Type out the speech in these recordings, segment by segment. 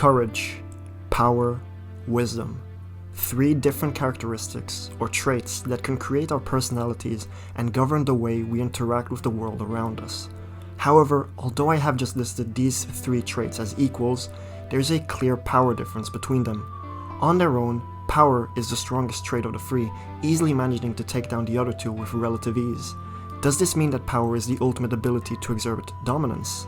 Courage, power, wisdom. 3 different characteristics or traits that can create our personalities and govern the way we interact with the world around us. However, although I have just listed these 3 traits as equals, there's a clear power difference between them. On their own, power is the strongest trait of the 3, easily managing to take down the other 2 with relative ease. Does this mean that power is the ultimate ability to exert dominance?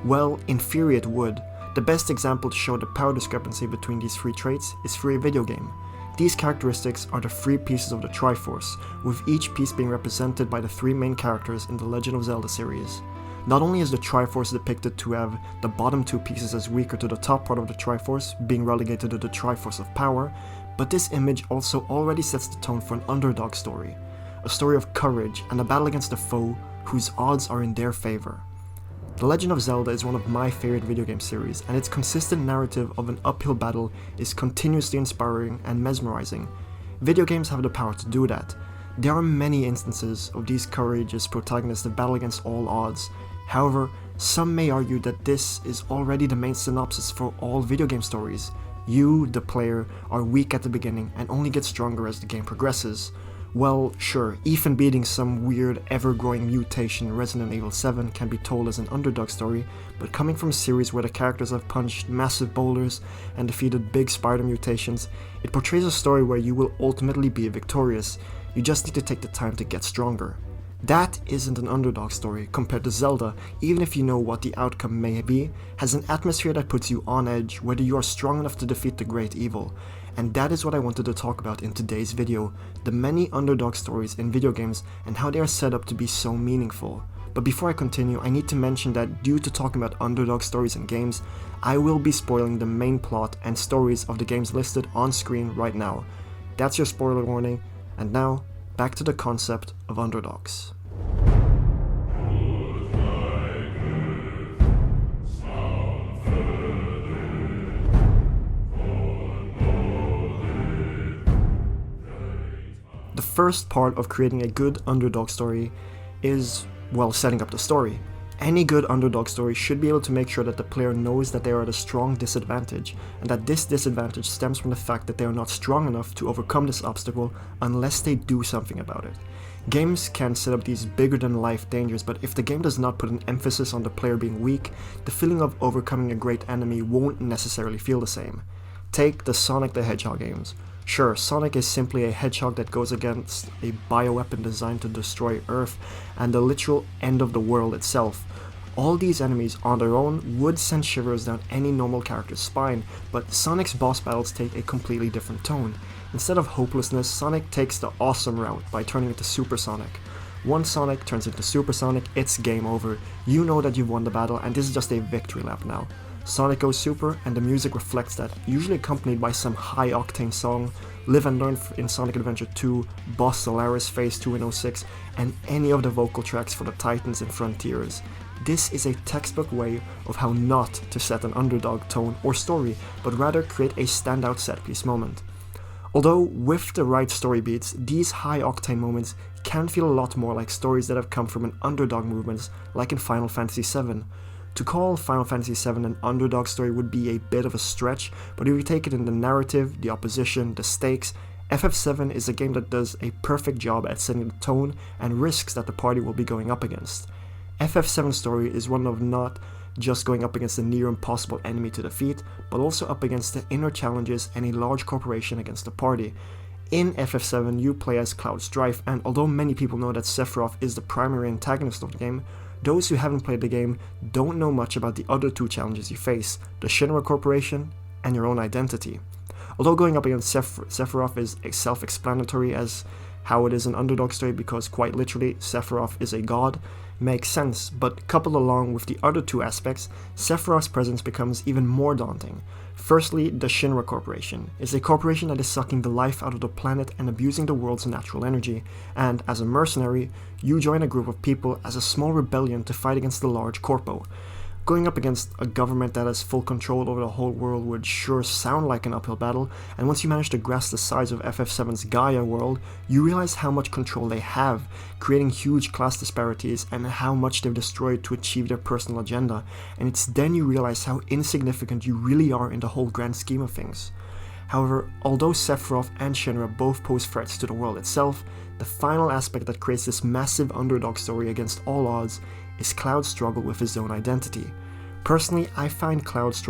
Well, in theory it would. The best example to show the power discrepancy between these 3 traits is through a video game. These characteristics are the 3 pieces of the Triforce, with each piece being represented by the 3 main characters in the Legend of Zelda series. Not only is the Triforce depicted to have the bottom 2 pieces as weaker to the top part of the Triforce, being relegated to the Triforce of Power, but this image also already sets the tone for an underdog story. A story of courage and a battle against a foe whose odds are in their favor. The Legend of Zelda is one of my favorite video game series, and its consistent narrative of an uphill battle is continuously inspiring and mesmerizing. Video games have the power to do that. There are many instances of these courageous protagonists that battle against all odds. However, some may argue that this is already the main synopsis for all video game stories. You, the player, are weak at the beginning and only get stronger as the game progresses. Well, sure, even beating some weird, ever-growing mutation in Resident Evil 7 can be told as an underdog story, but coming from a series where the characters have punched massive boulders and defeated big spider mutations, it portrays a story where you will ultimately be victorious. You just need to take the time to get stronger. That isn't an underdog story compared to Zelda, even if you know what the outcome may be, has an atmosphere that puts you on edge whether you are strong enough to defeat the great evil. And that is what I wanted to talk about in today's video, the many underdog stories in video games and how they are set up to be so meaningful. But before I continue, I need to mention that due to talking about underdog stories in games, I will be spoiling the main plot and stories of the games listed on screen right now. That's your spoiler warning, and now, back to the concept of underdogs. The first part of creating a good underdog story is, well, setting up the story. Any good underdog story should be able to make sure that the player knows that they are at a strong disadvantage, and that this disadvantage stems from the fact that they are not strong enough to overcome this obstacle unless they do something about it. Games can set up these bigger-than-life dangers, but if the game does not put an emphasis on the player being weak, the feeling of overcoming a great enemy won't necessarily feel the same. Take the Sonic the Hedgehog games. Sure, Sonic is simply a hedgehog that goes against a bioweapon designed to destroy Earth and the literal end of the world itself. All these enemies on their own would send shivers down any normal character's spine, but Sonic's boss battles take a completely different tone. Instead of hopelessness, Sonic takes the awesome route by turning into Super Sonic. Once Sonic turns into Super Sonic, it's game over. You know that you've won the battle, and this is just a victory lap now. Sonic goes super, and the music reflects that, usually accompanied by some high-octane song, Live and Learn in Sonic Adventure 2, Boss Solaris Phase 2 in 06, and any of the vocal tracks for the Titans and Frontiers. This is a textbook way of how not to set an underdog tone or story, but rather create a standout set-piece moment. Although, with the right story beats, these high-octane moments can feel a lot more like stories that have come from an underdog movement, like in Final Fantasy VII. To call Final Fantasy VII an underdog story would be a bit of a stretch, but if you take it in the narrative, the opposition, the stakes, FF7 is a game that does a perfect job at setting the tone and risks that the party will be going up against. FF7's story is one of not just going up against a near impossible enemy to defeat, but also up against the inner challenges and a large corporation against the party. In FF7, you play as Cloud Strife, and although many people know that Sephiroth is the primary antagonist of the game, those who haven't played the game don't know much about the other 2 challenges you face, the Shinra Corporation and your own identity. Although going up against Sephiroth is self-explanatory as how it is an underdog story because quite literally Sephiroth is a god, makes sense, but coupled along with the other 2 aspects, Sephiroth's presence becomes even more daunting. Firstly, the Shinra Corporation is a corporation that is sucking the life out of the planet and abusing the world's natural energy, and as a mercenary, you join a group of people as a small rebellion to fight against the large corpo. Going up against a government that has full control over the whole world would sure sound like an uphill battle, and once you manage to grasp the size of FF7's Gaia world, you realize how much control they have, creating huge class disparities and how much they've destroyed to achieve their personal agenda, and it's then you realize how insignificant you really are in the whole grand scheme of things. However, although Sephiroth and Shinra both pose threats to the world itself, the final aspect that creates this massive underdog story against all odds is Cloud's struggle with his own identity. Personally, I find Cloud's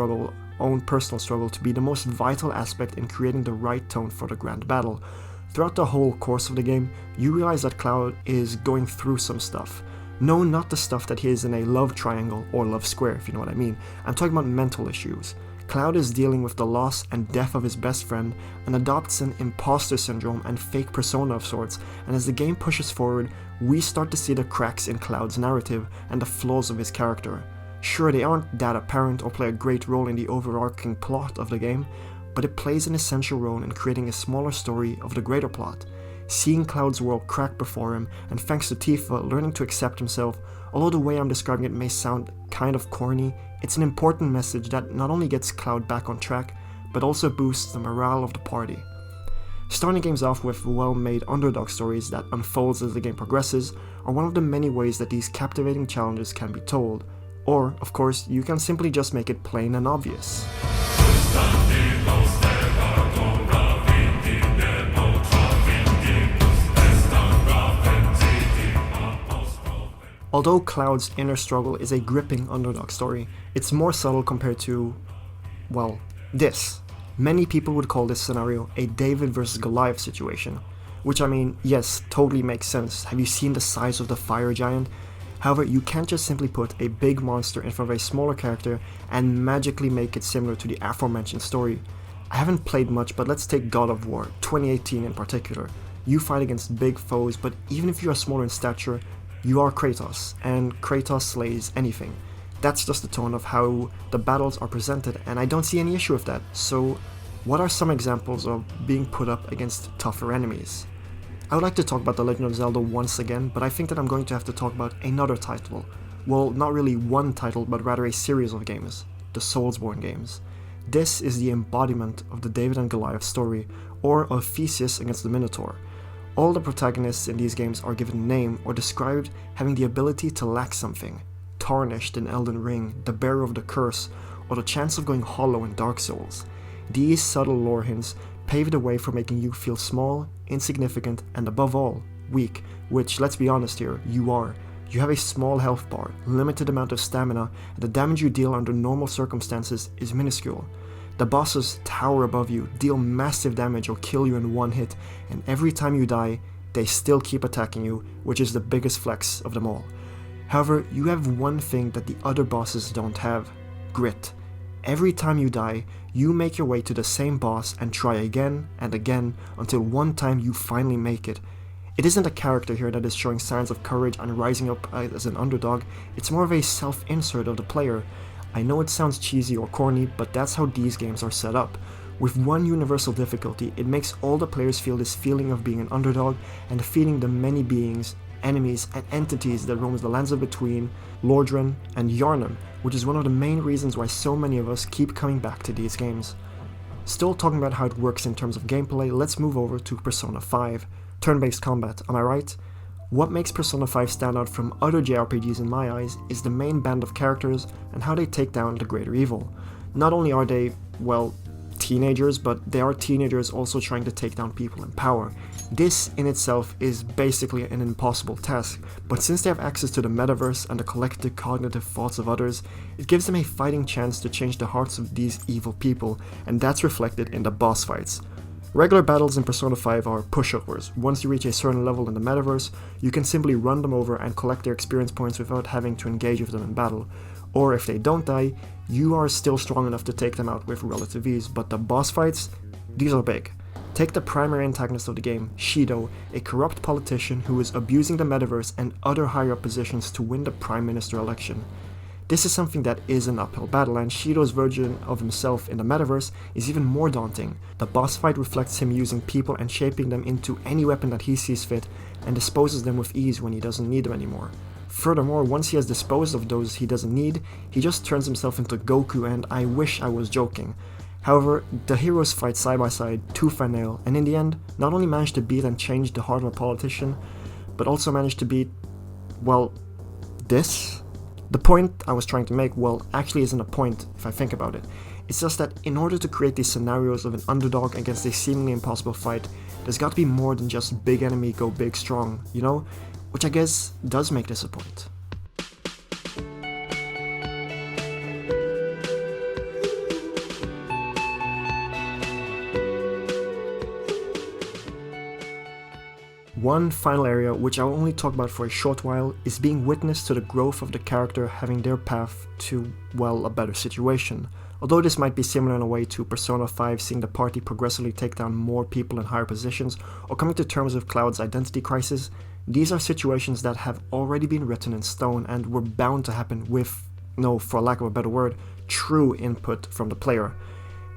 own personal struggle to be the most vital aspect in creating the right tone for the grand battle. Throughout the whole course of the game, you realize that Cloud is going through some stuff. No, not the stuff that he is in a love triangle or love square, if you know what I mean. I'm talking about mental issues. Cloud is dealing with the loss and death of his best friend and adopts an imposter syndrome and fake persona of sorts, and as the game pushes forward, we start to see the cracks in Cloud's narrative and the flaws of his character. Sure, they aren't that apparent or play a great role in the overarching plot of the game, but it plays an essential role in creating a smaller story of the greater plot. Seeing Cloud's world crack before him, and thanks to Tifa learning to accept himself, although the way I'm describing it may sound kind of corny, it's an important message that not only gets Cloud back on track, but also boosts the morale of the party. Starting games off with well-made underdog stories that unfolds as the game progresses are one of the many ways that these captivating challenges can be told, or, of course, you can simply just make it plain and obvious. Although Cloud's inner struggle is a gripping underdog story, it's more subtle compared to, well, this. Many people would call this scenario a David versus Goliath situation, which I mean, yes, totally makes sense. Have you seen the size of the fire giant? However, you can't just simply put a big monster in front of a smaller character and magically make it similar to the aforementioned story. I haven't played much, but let's take God of War, 2018 in particular. You fight against big foes, but even if you are smaller in stature, you are Kratos, and Kratos slays anything. That's just the tone of how the battles are presented, and I don't see any issue with that. So, what are some examples of being put up against tougher enemies? I would like to talk about The Legend of Zelda once again, but I think that I'm going to have to talk about another title. Well, not really one title, but rather a series of games, the Soulsborne games. This is the embodiment of the David and Goliath story, or of Theseus against the Minotaur. All the protagonists in these games are given a name or described having the ability to lack something. Tarnished in Elden Ring, the bearer of the curse, or the chance of going hollow in Dark Souls. These subtle lore hints pave the way for making you feel small, insignificant, and above all, weak, which, let's be honest here, you are. You have a small health bar, limited amount of stamina, and the damage you deal under normal circumstances is minuscule. The bosses tower above you, deal massive damage or kill you in one hit, and every time you die, they still keep attacking you, which is the biggest flex of them all. However, you have one thing that the other bosses don't have: grit. Every time you die, you make your way to the same boss and try again and again until one time you finally make it. It isn't a character here that is showing signs of courage and rising up as an underdog, it's more of a self-insert of the player. I know it sounds cheesy or corny, but that's how these games are set up. With one universal difficulty, it makes all the players feel this feeling of being an underdog and defeating the many beings, enemies, and entities that roam the lands of between Lordran and Yharnam, which is one of the main reasons why so many of us keep coming back to these games. Still talking about how it works in terms of gameplay, let's move over to Persona 5. Turn-based combat, am I right? What makes Persona 5 stand out from other JRPGs in my eyes is the main band of characters and how they take down the greater evil. Not only are they, well, teenagers, but they are teenagers also trying to take down people in power. This in itself is basically an impossible task, but since they have access to the metaverse and the collective cognitive thoughts of others, it gives them a fighting chance to change the hearts of these evil people, and that's reflected in the boss fights. Regular battles in Persona 5 are pushovers. Once you reach a certain level in the metaverse, you can simply run them over and collect their experience points without having to engage with them in battle. Or if they don't die, you are still strong enough to take them out with relative ease, but the boss fights, these are big. Take the primary antagonist of the game, Shido, a corrupt politician who is abusing the metaverse and other higher up positions to win the Prime Minister election. This is something that is an uphill battle, and Shido's version of himself in the metaverse is even more daunting. The boss fight reflects him using people and shaping them into any weapon that he sees fit, and disposes them with ease when he doesn't need them anymore. Furthermore, once he has disposed of those he doesn't need, he just turns himself into Goku, and I wish I was joking. However, the heroes fight side by side, tooth and nail, and in the end, not only manage to beat and change the heart of a politician, but also manage to beat, well, this? The point I was trying to make, well, actually isn't a point if I think about it. It's just that in order to create these scenarios of an underdog against a seemingly impossible fight, there's got to be more than just big enemy go big strong, you know? Which I guess does make this a point. One final area, which I'll only talk about for a short while, is being witness to the growth of the character having their path to, well, a better situation. Although this might be similar in a way to Persona 5 seeing the party progressively take down more people in higher positions, or coming to terms with Cloud's identity crisis, these are situations that have already been written in stone and were bound to happen with, no, for lack of a better word, true input from the player.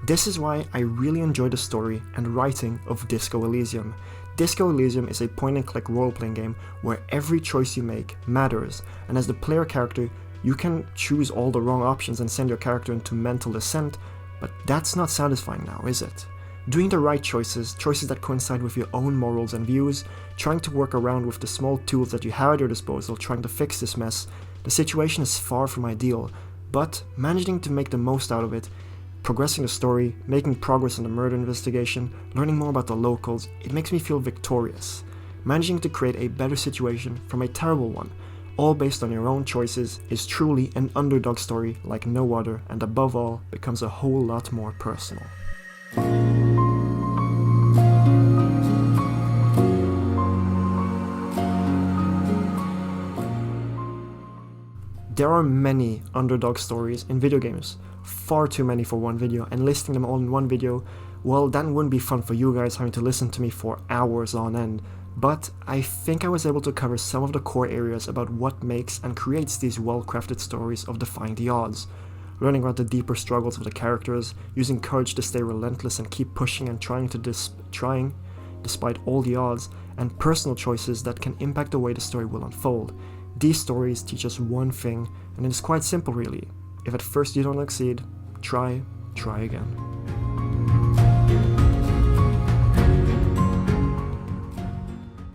This is why I really enjoy the story and writing of Disco Elysium. Disco Elysium is a point-and-click role-playing game where every choice you make matters, and as the player character, you can choose all the wrong options and send your character into mental descent, but that's not satisfying now, is it? Doing the right choices, choices that coincide with your own morals and views, trying to work around with the small tools that you have at your disposal, trying to fix this mess, the situation is far from ideal, but managing to make the most out of it, progressing the story, making progress in the murder investigation, learning more about the locals, it makes me feel victorious. Managing to create a better situation from a terrible one, all based on your own choices, is truly an underdog story like no other, and above all, becomes a whole lot more personal. There are many underdog stories in video games, far too many for one video, and listing them all in one video, well, that wouldn't be fun for you guys having to listen to me for hours on end, but I think I was able to cover some of the core areas about what makes and creates these well-crafted stories of defying the odds, learning about the deeper struggles of the characters, using courage to stay relentless and keep pushing and trying despite all the odds, and personal choices that can impact the way the story will unfold. These stories teach us one thing, and it is quite simple really. If at first you don't succeed, try again.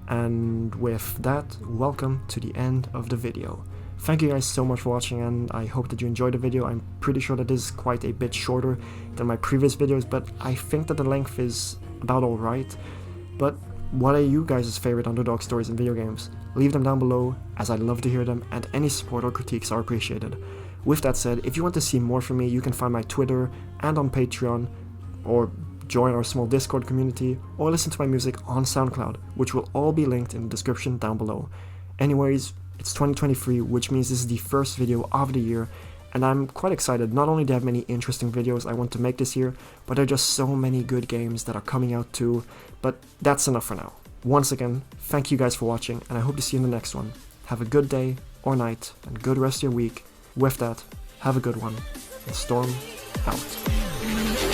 And with that, welcome to the end of the video. Thank you guys so much for watching, and I hope that you enjoyed the video. I'm pretty sure that this is quite a bit shorter than my previous videos, but I think that the length is about alright. But what are you guys' favorite underdog stories in video games? Leave them down below, as I'd love to hear them, and any support or critiques are appreciated. With that said, if you want to see more from me, you can find my Twitter and on Patreon, or join our small Discord community, or listen to my music on SoundCloud, which will all be linked in the description down below. Anyways, it's 2023, which means this is the first video of the year, and I'm quite excited. Not only do I have many interesting videos I want to make this year, but there are just so many good games that are coming out too, but that's enough for now. Once again, thank you guys for watching, and I hope to see you in the next one. Have a good day, or night, and good rest of your week. With that, have a good one, and Storm out.